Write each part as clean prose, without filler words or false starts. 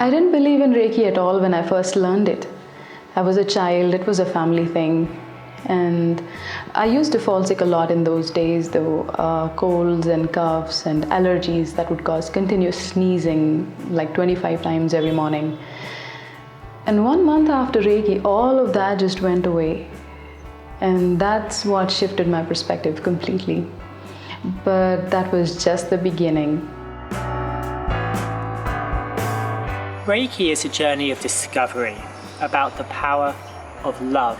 I didn't believe in Reiki at all when I first learned it. I was a child, it was a family thing. And I used to fall sick a lot in those days, though, colds and coughs and allergies that would cause continuous sneezing like 25 times every morning. And 1 month after Reiki, all of that just went away. And that's what shifted my perspective completely. But that was just the beginning. Reiki is a journey of discovery about the power of love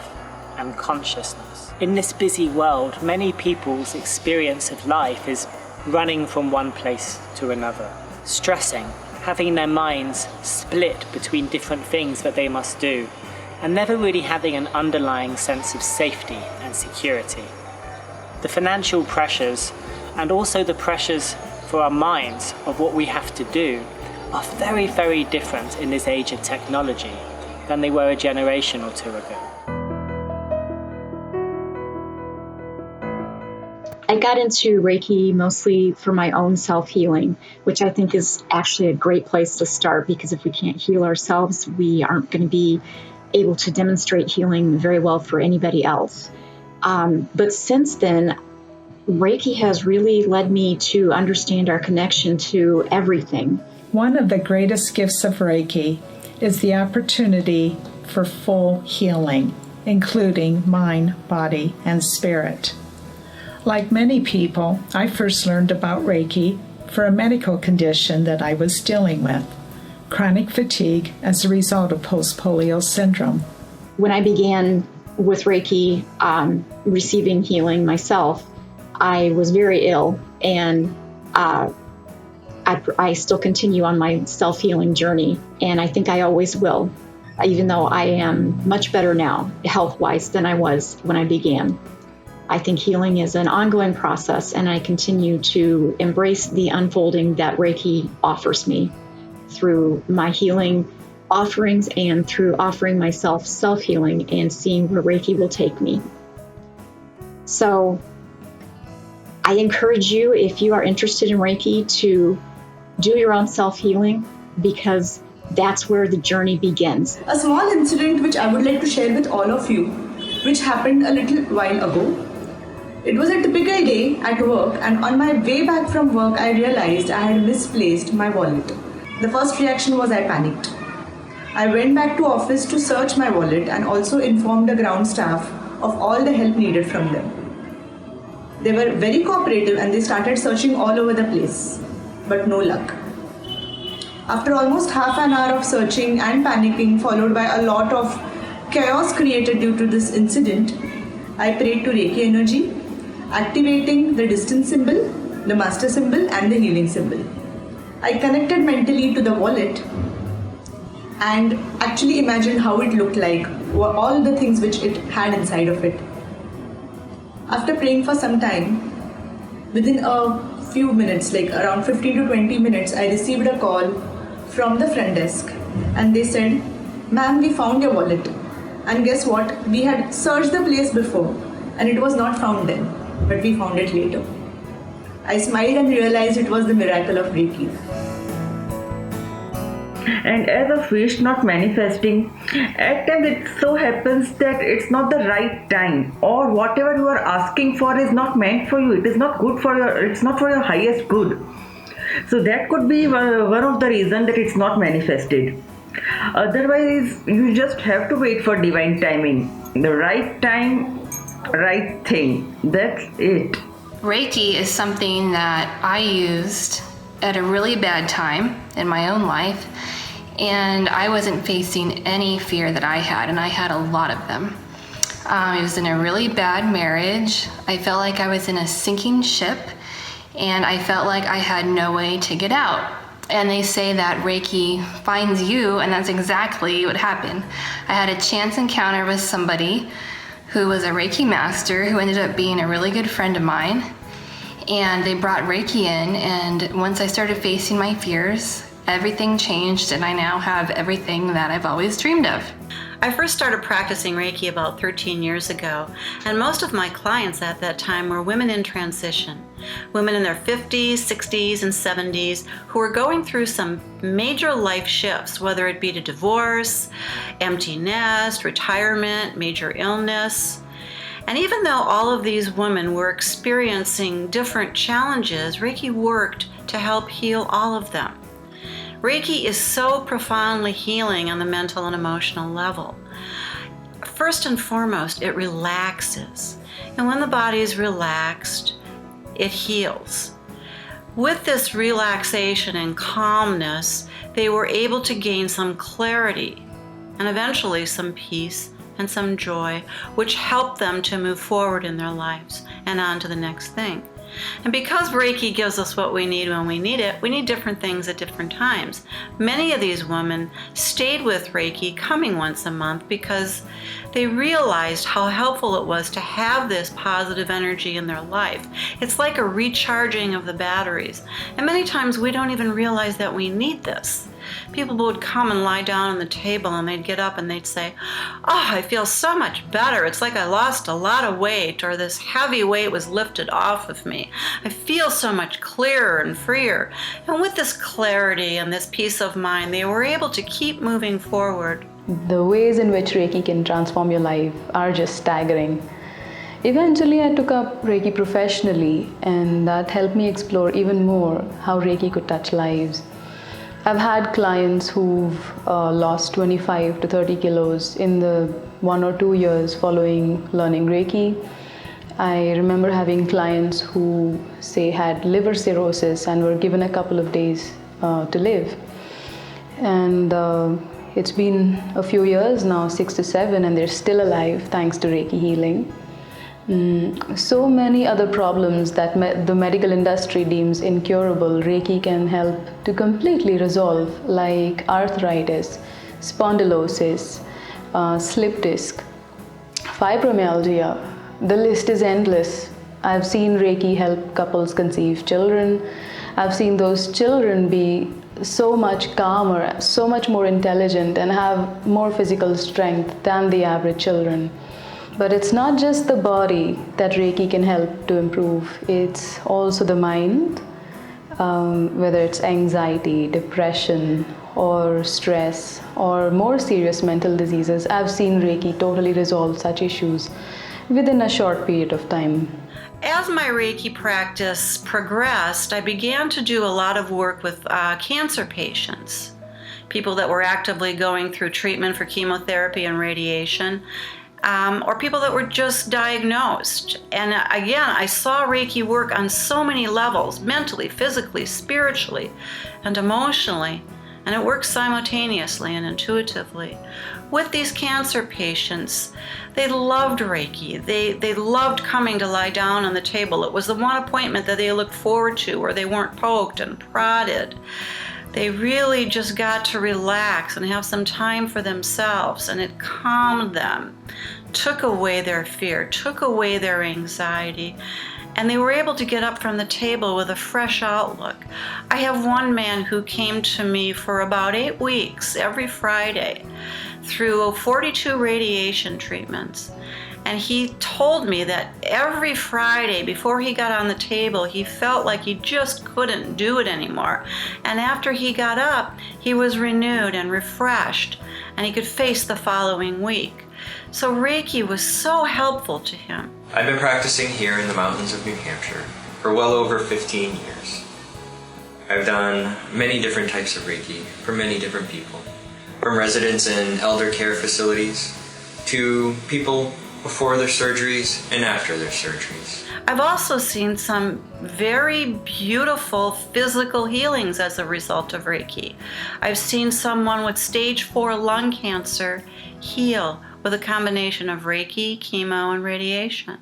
and consciousness. In this busy world, many people's experience of life is running from one place to another, stressing, having their minds split between different things that they must do, and never really having an underlying sense of safety and security. The financial pressures and also the pressures for our minds of what we have to do are very, very different in this age of technology than they were a generation or two ago. I got into Reiki mostly for my own self-healing, which I think is actually a great place to start, because if we can't heal ourselves, we aren't going to be able to demonstrate healing very well for anybody else. But since then, Reiki has really led me to understand our connection to everything. One of the greatest gifts of Reiki is the opportunity for full healing, including mind, body, and spirit. Like many people, I first learned about Reiki for a medical condition that I was dealing with, chronic fatigue as a result of post-polio syndrome. When I began with Reiki, receiving healing myself, I was very ill, and I still continue on my self-healing journey, and I think I always will, even though I am much better now, health-wise, than I was when I began. I think healing is an ongoing process, and I continue to embrace the unfolding that Reiki offers me through my healing offerings and through offering myself self-healing and seeing where Reiki will take me. So I encourage you, if you are interested in Reiki, to do your own self-healing, because that's where the journey begins. A small incident which I would like to share with all of you, which happened a little while ago. It was a typical day at work, and on my way back from work, I realized I had misplaced my wallet. The first reaction was I panicked. I went back to office to search my wallet and also informed the ground staff of all the help needed from them. They were very cooperative and they started searching all over the place, but no luck. After almost half an hour of searching and panicking, followed by a lot of chaos created due to this incident, I prayed to Reiki energy, activating the distance symbol, the master symbol, and the healing symbol. I connected mentally to the wallet and actually imagined how it looked like, all the things which it had inside of it. After praying for some time, within a few minutes, like around 15 to 20 minutes, I received a call from the front desk, and they said, "Ma'am, we found your wallet." And guess what? We had searched the place before and it was not found then, but we found it later. I smiled and realized it was the miracle of Reiki. And as a wish not manifesting, at times it so happens that it's not the right time, or whatever you are asking for is not meant for you. It is not good for your, it's not for your highest good. So that could be one of the reasons that it's not manifested. Otherwise, you just have to wait for divine timing. The right time, right thing. That's it. Reiki is something that I used at a really bad time in my own life, and I wasn't facing any fear that I had, and I had a lot of them. I was in a really bad marriage. I felt like I was in a sinking ship, and I felt like I had no way to get out. And they say that Reiki finds you, and that's exactly what happened. I had a chance encounter with somebody who was a Reiki master who ended up being a really good friend of mine. And they brought Reiki in, and once I started facing my fears, everything changed, and I now have everything that I've always dreamed of. I first started practicing Reiki about 13 years ago, and most of my clients at that time were women in transition, women in their 50s, 60s, and 70s who were going through some major life shifts, whether it be to divorce, empty nest, retirement, major illness. And even though all of these women were experiencing different challenges, Reiki worked to help heal all of them. Reiki is so profoundly healing on the mental and emotional level. First and foremost, it relaxes. And when the body is relaxed, it heals. With this relaxation and calmness, they were able to gain some clarity and eventually some peace and some joy, which helped them to move forward in their lives and on to the next thing. And because Reiki gives us what we need when we need it, we need different things at different times. Many of these women stayed with Reiki coming once a month because they realized how helpful it was to have this positive energy in their life. It's like a recharging of the batteries. And many times we don't even realize that we need this. People would come and lie down on the table and they'd get up and they'd say, "Oh, I feel so much better. It's like I lost a lot of weight, or this heavy weight was lifted off of me. I feel so much clearer and freer." And with this clarity and this peace of mind, they were able to keep moving forward. The ways in which Reiki can transform your life are just staggering. Eventually, I took up Reiki professionally, and that helped me explore even more how Reiki could touch lives. I've had clients who've lost 25 to 30 kilos in the 1 or 2 years following learning Reiki. I remember having clients who, say, had liver cirrhosis and were given a couple of days to live. And it's been a few years now, 6 to 7, and they're still alive thanks to Reiki healing. So many other problems that the medical industry deems incurable, Reiki can help to completely resolve, like arthritis, spondylosis, slip disc, fibromyalgia. The list is endless. I've seen Reiki help couples conceive children. I've seen those children be so much calmer, so much more intelligent, and have more physical strength than the average children. But it's not just the body that Reiki can help to improve, it's also the mind, whether it's anxiety, depression, or stress, or more serious mental diseases. I've seen Reiki totally resolve such issues within a short period of time. As my Reiki practice progressed, I began to do a lot of work with cancer patients, people that were actively going through treatment for chemotherapy and radiation, or people that were just diagnosed. And again, I saw Reiki work on so many levels, mentally, physically, spiritually, and emotionally, and it works simultaneously and intuitively. With these cancer patients, they loved Reiki. They loved coming to lie down on the table. It was the one appointment that they looked forward to, where they weren't poked and prodded. They really just got to relax and have some time for themselves, and it calmed them, took away their fear, took away their anxiety, and they were able to get up from the table with a fresh outlook. I have one man who came to me for about 8 weeks every Friday through 42 radiation treatments. And he told me that every Friday before he got on the table, he felt like he just couldn't do it anymore. And after he got up, he was renewed and refreshed, and he could face the following week. So Reiki was so helpful to him. I've been practicing here in the mountains of New Hampshire for well over 15 years. I've done many different types of Reiki for many different people, from residents in elder care facilities to people before their surgeries and after their surgeries. I've also seen some very beautiful physical healings as a result of Reiki. I've seen someone with stage 4 lung cancer heal with a combination of Reiki, chemo, and radiation.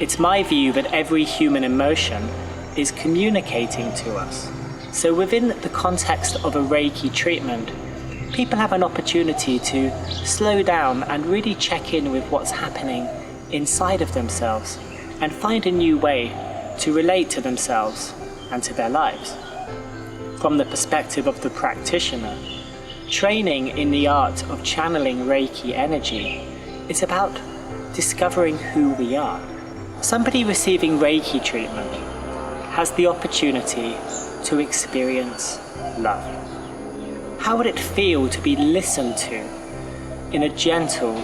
It's my view that every human emotion is communicating to us. So within the context of a Reiki treatment, people have an opportunity to slow down and really check in with what's happening inside of themselves and find a new way to relate to themselves and to their lives. From the perspective of the practitioner, training in the art of channeling Reiki energy is about discovering who we are. Somebody receiving Reiki treatment has the opportunity to experience love. How would it feel to be listened to in a gentle,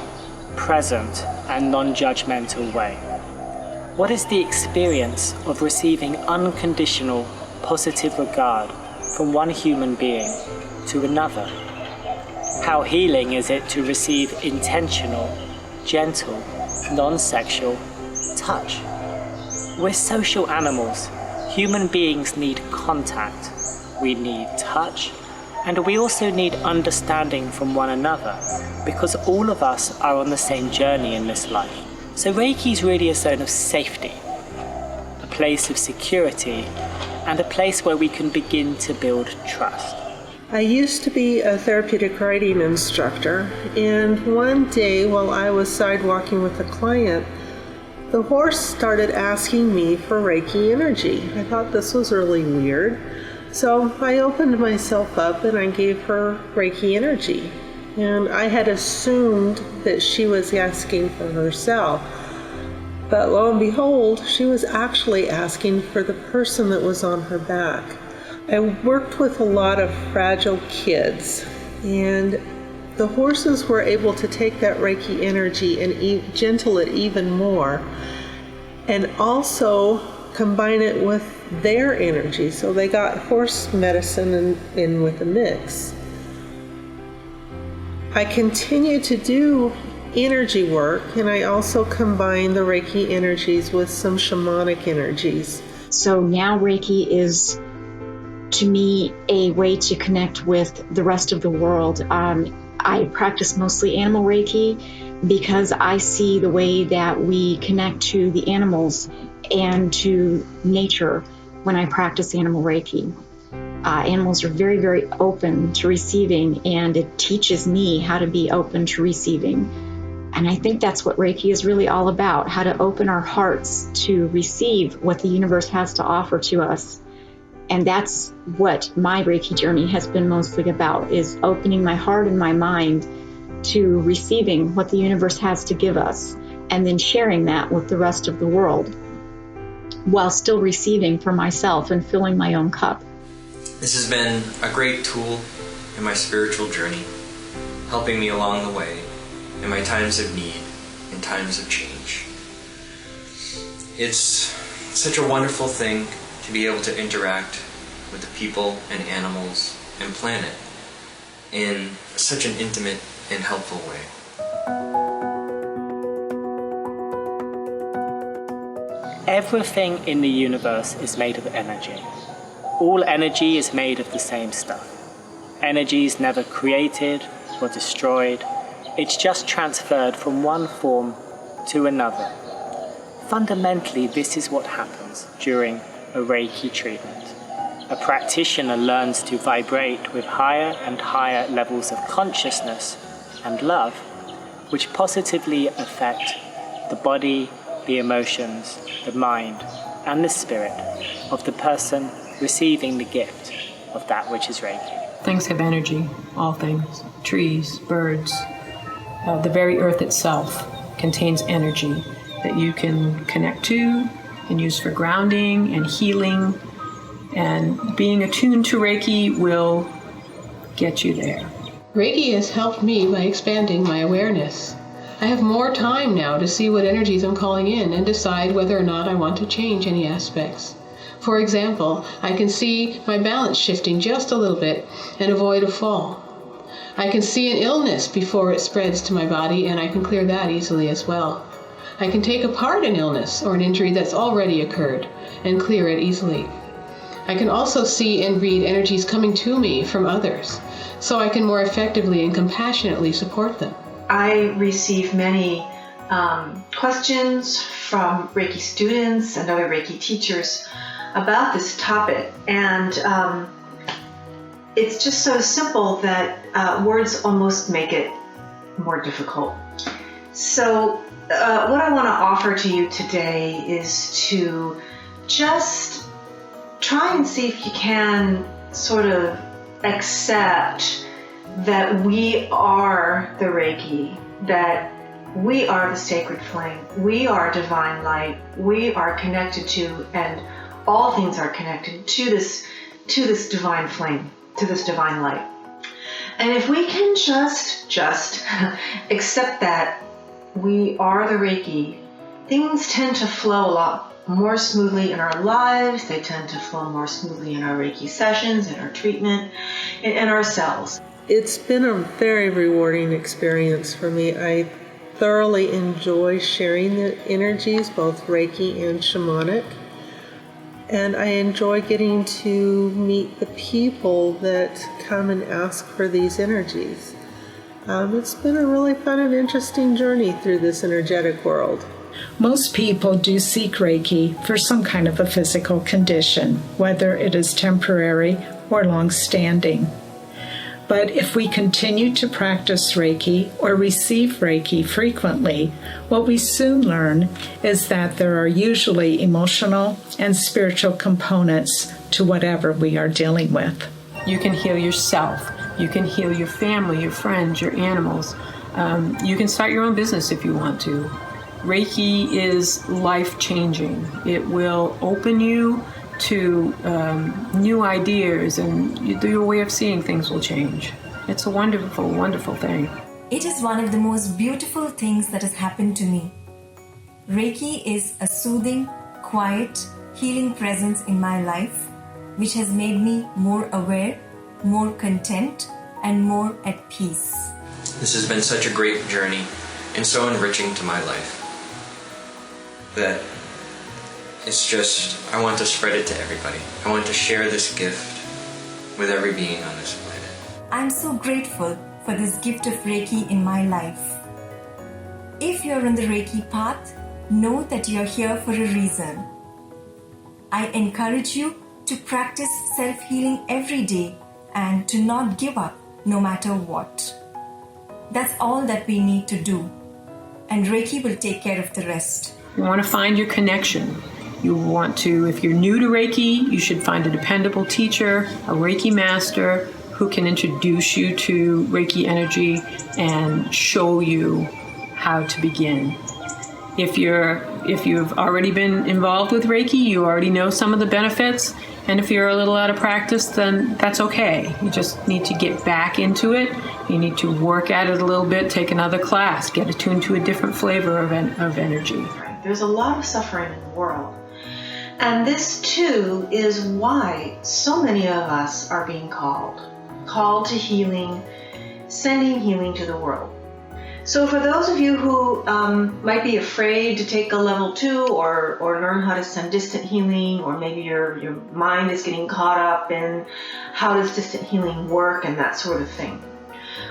present, and non-judgmental way? What is the experience of receiving unconditional, positive regard from one human being to another? How healing is it to receive intentional, gentle, non-sexual touch? We're social animals. Human beings need contact. We need touch. And we also need understanding from one another, because all of us are on the same journey in this life. So Reiki is really a zone of safety, a place of security, and a place where we can begin to build trust. I used to be a therapeutic riding instructor, and one day while I was sidewalking with a client, the horse started asking me for Reiki energy. I thought this was really weird, so I opened myself up and I gave her Reiki energy. And I had assumed that she was asking for herself, but lo and behold, she was actually asking for the person that was on her back. I worked with a lot of fragile kids, and the horses were able to take that Reiki energy and gentle it even more, and also combine it with their energy. So they got horse medicine in with a mix. I continue to do energy work, and I also combine the Reiki energies with some shamanic energies. So now Reiki is, to me, a way to connect with the rest of the world. I practice mostly animal Reiki because I see the way that we connect to the animals and to nature when I practice animal Reiki. Animals are very, very open to receiving, and it teaches me how to be open to receiving. And I think that's what Reiki is really all about, how to open our hearts to receive what the universe has to offer to us. And that's what my Reiki journey has been mostly about, is opening my heart and my mind to receiving what the universe has to give us, and then sharing that with the rest of the world while still receiving for myself and filling my own cup. This has been a great tool in my spiritual journey, helping me along the way in my times of need and times of change. It's such a wonderful thing to be able to interact with the people and animals and planet in such an intimate and helpful way. Everything in the universe is made of energy. All energy is made of the same stuff. Energy is never created or destroyed. It's just transferred from one form to another. Fundamentally, this is what happens during a Reiki treatment. A practitioner learns to vibrate with higher and higher levels of consciousness and love, which positively affect the body, the emotions, the mind, and the spirit of the person receiving the gift of that which is Reiki. Things have energy, all things. Trees, birds, the very earth itself contains energy that you can connect to and use for grounding and healing. And being attuned to Reiki will get you there. Reiki has helped me by expanding my awareness. I have more time now to see what energies I'm calling in and decide whether or not I want to change any aspects. For example, I can see my balance shifting just a little bit and avoid a fall. I can see an illness before it spreads to my body, and I can clear that easily as well. I can take apart an illness or an injury that's already occurred and clear it easily. I can also see and read energies coming to me from others, so I can more effectively and compassionately support them. I receive many questions from Reiki students and other Reiki teachers about this topic, and it's just so simple that words almost make it more difficult. So what I want to offer to you today is to just try and see if you can sort of accept that we are the Reiki, that we are the sacred flame, we are divine light, we are connected to, and all things are connected to this divine flame, to this divine light. And if we can just accept that we are the Reiki, things tend to flow a lot more smoothly in our lives. They tend to flow more smoothly in our Reiki sessions, in our treatment, in ourselves. It's been a very rewarding experience for me. I thoroughly enjoy sharing the energies, both Reiki and shamanic. And I enjoy getting to meet the people that come and ask for these energies. It's been a really fun and interesting journey through this energetic world. Most people do seek Reiki for some kind of a physical condition, whether it is temporary or long-standing. But if we continue to practice Reiki or receive Reiki frequently, what we soon learn is that there are usually emotional and spiritual components to whatever we are dealing with. You can heal yourself. You can heal your family, your friends, your animals. You can start your own business if you want to. Reiki is life-changing. It will open you to new ideas, and your way of seeing things will change. It's a wonderful, wonderful thing. It is one of the most beautiful things that has happened to me. Reiki is a soothing, quiet, healing presence in my life, which has made me more aware, more content, and more at peace. This has been such a great journey and so enriching to my life that it's just, I want to spread it to everybody. I want to share this gift with every being on this planet. I'm so grateful for this gift of Reiki in my life. If you're on the Reiki path, know that you're here for a reason. I encourage you to practice self-healing every day and to not give up no matter what. That's all that we need to do, and Reiki will take care of the rest. You want to find your connection. You want to, if you're new to Reiki, you should find a dependable teacher, a Reiki master who can introduce you to Reiki energy and show you how to begin. If you've already been involved with Reiki, you already know some of the benefits. And if you're a little out of practice, then that's okay. You just need to get back into it. You need to work at it a little bit, take another class, get attuned to a different flavor of energy. There's a lot of suffering in the world. And this too is why so many of us are being called to healing, sending healing to the world. So for those of you who might be afraid to take a level 2 or learn how to send distant healing, or maybe your mind is getting caught up in how does distant healing work and that sort of thing,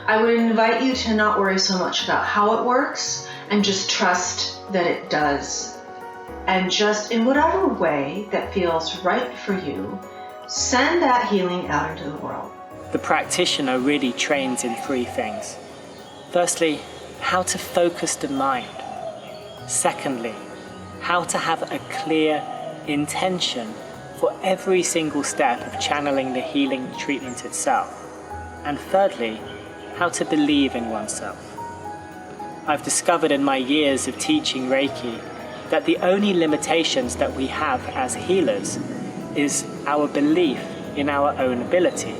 I would invite you to not worry so much about how it works and just trust that it does. And just in whatever way that feels right for you, send that healing out into the world. The practitioner really trains in 3 things. Firstly, how to focus the mind. Secondly, how to have a clear intention for every single step of channeling the healing treatment itself. And thirdly, how to believe in oneself. I've discovered in my years of teaching Reiki that the only limitations that we have as healers is our belief in our own ability.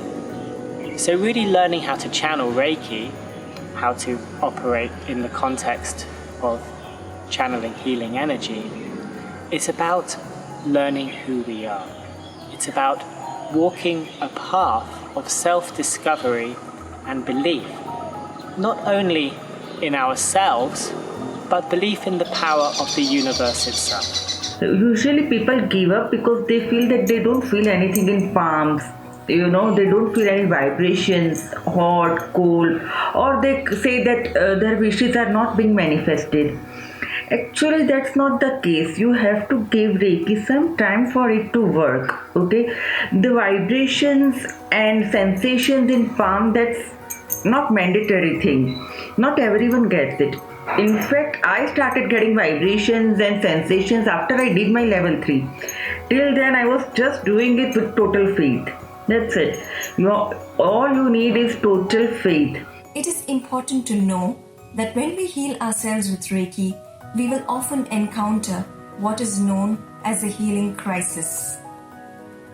So really learning how to channel Reiki, how to operate in the context of channeling healing energy, it's about learning who we are. It's about walking a path of self-discovery and belief, not only in ourselves, but belief in the power of the universe itself. Usually people give up because they feel that they don't feel anything in palms. They don't feel any vibrations, hot, cold, or they say that their wishes are not being manifested. Actually, that's not the case. You have to give Reiki some time for it to work. Okay, the vibrations and sensations in palm, that's not mandatory thing. Not everyone gets it. In fact, I started getting vibrations and sensations after I did my level 3. Till then, I was just doing it with total faith. That's it. All you need is total faith. It is important to know that when we heal ourselves with Reiki, we will often encounter what is known as a healing crisis.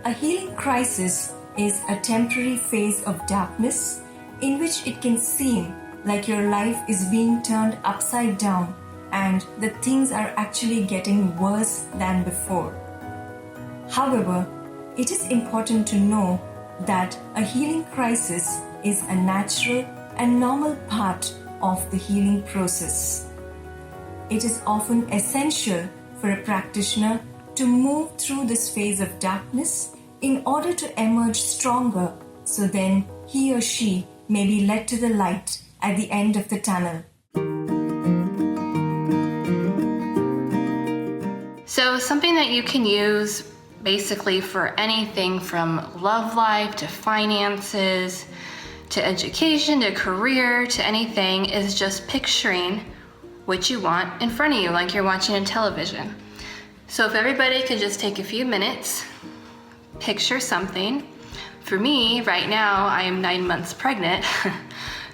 A healing crisis is a temporary phase of darkness in which it can seem like your life is being turned upside down and that things are actually getting worse than before. However, it is important to know that a healing crisis is a natural and normal part of the healing process. It is often essential for a practitioner to move through this phase of darkness in order to emerge stronger, so then he or she may be led to the light at the end of the tunnel. So something that you can use basically for anything from love life to finances to education to career to anything is just picturing what you want in front of you, like you're watching a television. So if everybody could just take a few minutes, picture something. For me, right now, I am 9 months pregnant.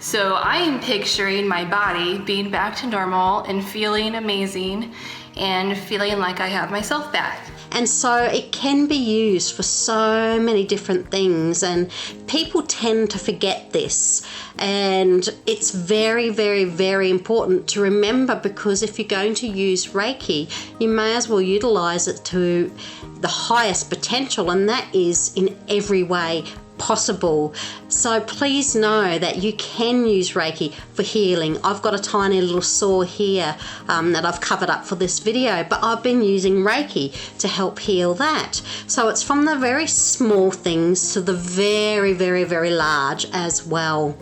So I am picturing my body being back to normal and feeling amazing and feeling like I have myself back. And so it can be used for so many different things, and people tend to forget this. And it's very, very, very important to remember, because if you're going to use Reiki, you may as well utilize it to the highest potential, and that is in every way possible. So please know that you can use Reiki for healing. I've got a tiny little sore here that I've covered up for this video, but I've been using Reiki to help heal that. So it's from the very small things to the very, very, very large as well.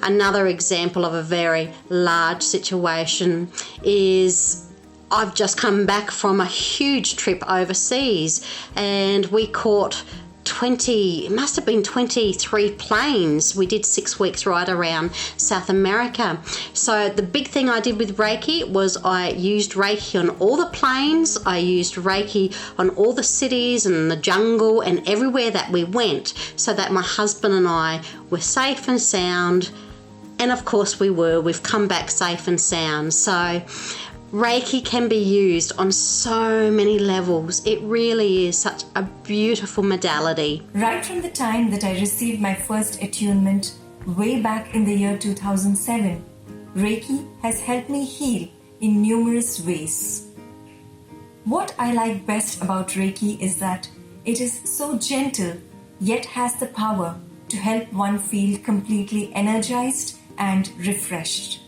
Another example of a very large situation is I've just come back from a huge trip overseas, and we caught 23 planes. We did 6 weeks right around South America. So the big thing I did with Reiki was I used Reiki on all the planes. I used Reiki on all the cities and the jungle and everywhere that we went, so that my husband and I were safe and sound. And of course we've come back safe and sound. So Reiki can be used on so many levels. It really is such a beautiful modality. Right from the time that I received my first attunement way back in the year 2007, Reiki has helped me heal in numerous ways. What I like best about Reiki is that it is so gentle, yet has the power to help one feel completely energized and refreshed.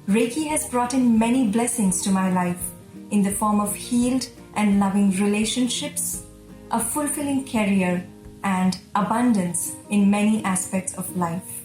Reiki has brought in many blessings to my life in the form of healed and loving relationships, a fulfilling career, and abundance in many aspects of life.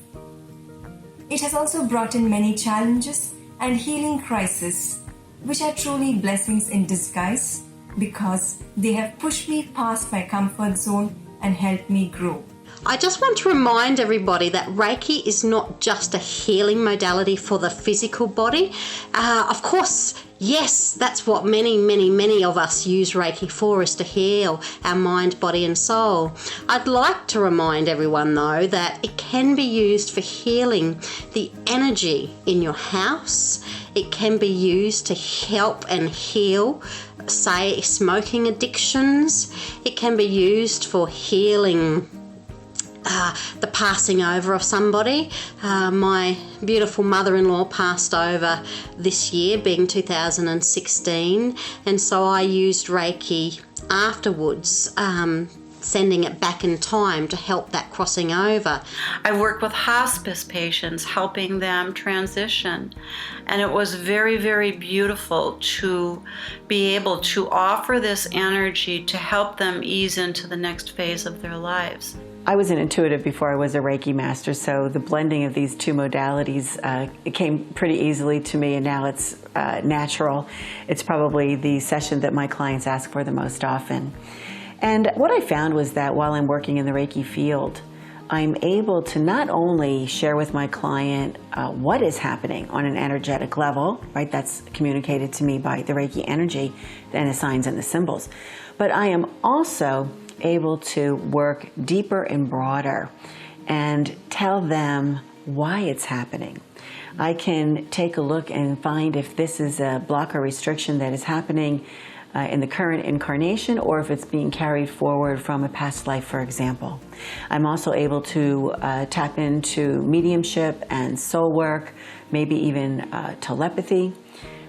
It has also brought in many challenges and healing crises, which are truly blessings in disguise because they have pushed me past my comfort zone and helped me grow. I just want to remind everybody that Reiki is not just a healing modality for the physical body. Of course, yes, that's what many of us use Reiki for, is to heal our mind, body and soul. I'd like to remind everyone though that it can be used for healing the energy in your house. It can be used to help and heal, say, smoking addictions. It can be used for healing the passing over of somebody. My beautiful mother-in-law passed over this year, being 2016, and so I used Reiki afterwards, sending it back in time to help that crossing over. I've worked with hospice patients, helping them transition, and it was very, very beautiful to be able to offer this energy to help them ease into the next phase of their lives. I was an intuitive before I was a Reiki master, so the blending of these two modalities it came pretty easily to me, and now it's natural. It's probably the session that my clients ask for the most often. And what I found was that while I'm working in the Reiki field, I'm able to not only share with my client what is happening on an energetic level, right? That's communicated to me by the Reiki energy and the signs and the symbols. But I am also able to work deeper and broader and tell them why it's happening. I can take a look and find if this is a block or restriction that is happening in the current incarnation, or if it's being carried forward from a past life, for example. I'm also able to tap into mediumship and soul work, maybe even telepathy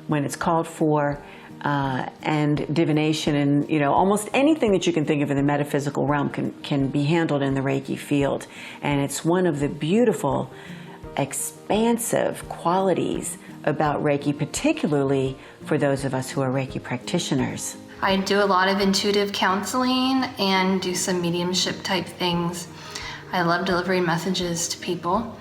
when it's called for, and divination, and almost anything that you can think of in the metaphysical realm can be handled in the Reiki field. And it's one of the beautiful, expansive qualities about Reiki, particularly for those of us who are Reiki practitioners. I do a lot of intuitive counseling and do some mediumship type things. I love delivering messages to people.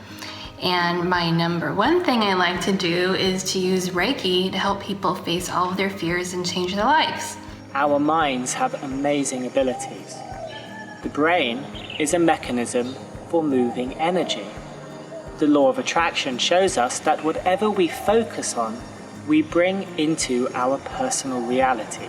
And my number one thing I like to do is to use Reiki to help people face all of their fears and change their lives. Our minds have amazing abilities. The brain is a mechanism for moving energy. The law of attraction shows us that whatever we focus on, we bring into our personal reality.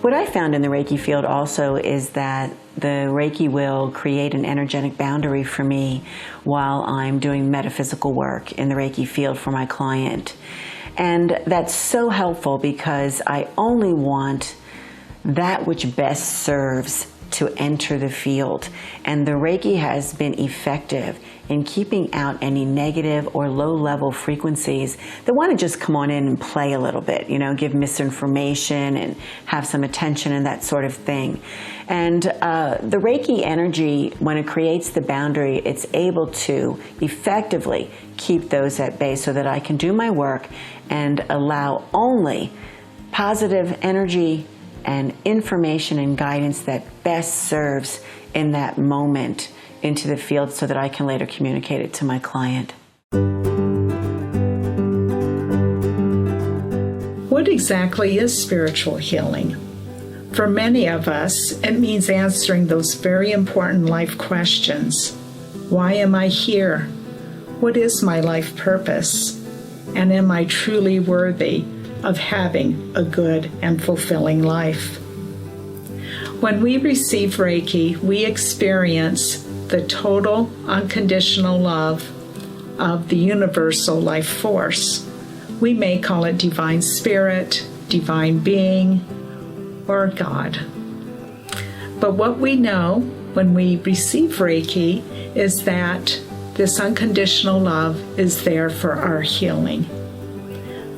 What I found in the Reiki field also is that the Reiki will create an energetic boundary for me while I'm doing metaphysical work in the Reiki field for my client. And that's so helpful because I only want that which best serves to enter the field. And the Reiki has been effective in keeping out any negative or low-level frequencies that want to just come on in and play a little bit, give misinformation and have some attention and that sort of thing. And the Reiki energy, when it creates the boundary, it's able to effectively keep those at bay so that I can do my work and allow only positive energy and information and guidance that best serves in that moment into the field so that I can later communicate it to my client. What exactly is spiritual healing? For many of us, it means answering those very important life questions. Why am I here? What is my life purpose? And am I truly worthy of having a good and fulfilling life? When we receive Reiki, we experience the total unconditional love of the universal life force. We may call it divine spirit, divine being, or God. But what we know when we receive Reiki is that this unconditional love is there for our healing.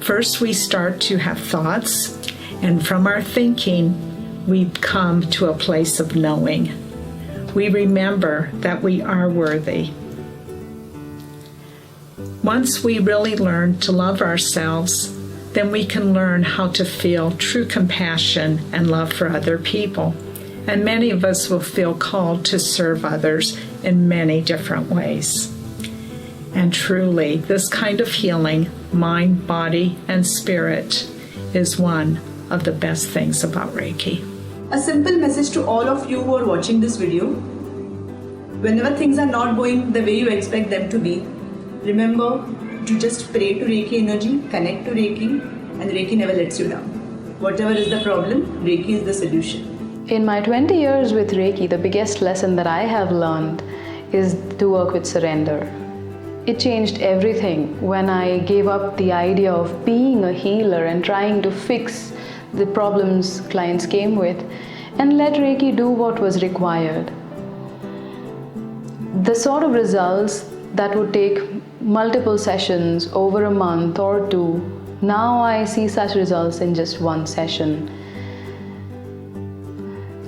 First, we start to have thoughts, and from our thinking, we come to a place of knowing. We remember that we are worthy. Once we really learn to love ourselves, then we can learn how to feel true compassion and love for other people. And many of us will feel called to serve others in many different ways. And truly, this kind of healing, mind, body, and spirit, is one of the best things about Reiki. A simple message to all of you who are watching this video. Whenever things are not going the way you expect them to be, remember to just pray to Reiki energy, connect to Reiki, and Reiki never lets you down. Whatever is the problem, Reiki is the solution. In my 20 years with Reiki, the biggest lesson that I have learned is to work with surrender. It changed everything when I gave up the idea of being a healer and trying to fix the problems clients came with and let Reiki do what was required. The sort of results that would take multiple sessions over a month or two, now I see such results in just one session.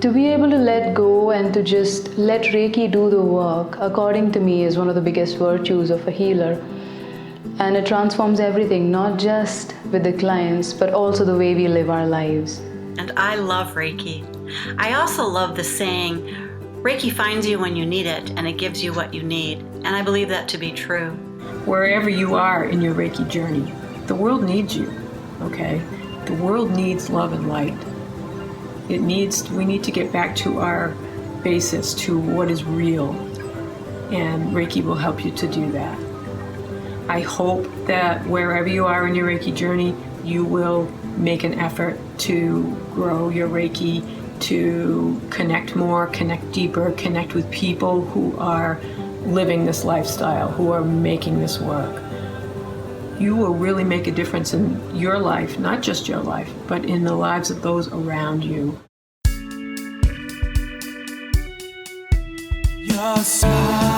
To be able to let go and to just let Reiki do the work, according to me, is one of the biggest virtues of a healer. And it transforms everything, not just with the clients, but also the way we live our lives. And I love Reiki. I also love the saying, Reiki finds you when you need it, and it gives you what you need. And I believe that to be true. Wherever you are in your Reiki journey, the world needs you, okay? The world needs love and light. We need to get back to our basis, to what is real, and Reiki will help you to do that. I hope that wherever you are in your Reiki journey, you will make an effort to grow your Reiki to connect more, connect deeper, connect with people who are living this lifestyle, who are making this work, you will really make a difference in your life, not just your life, but in the lives of those around you. Your smile.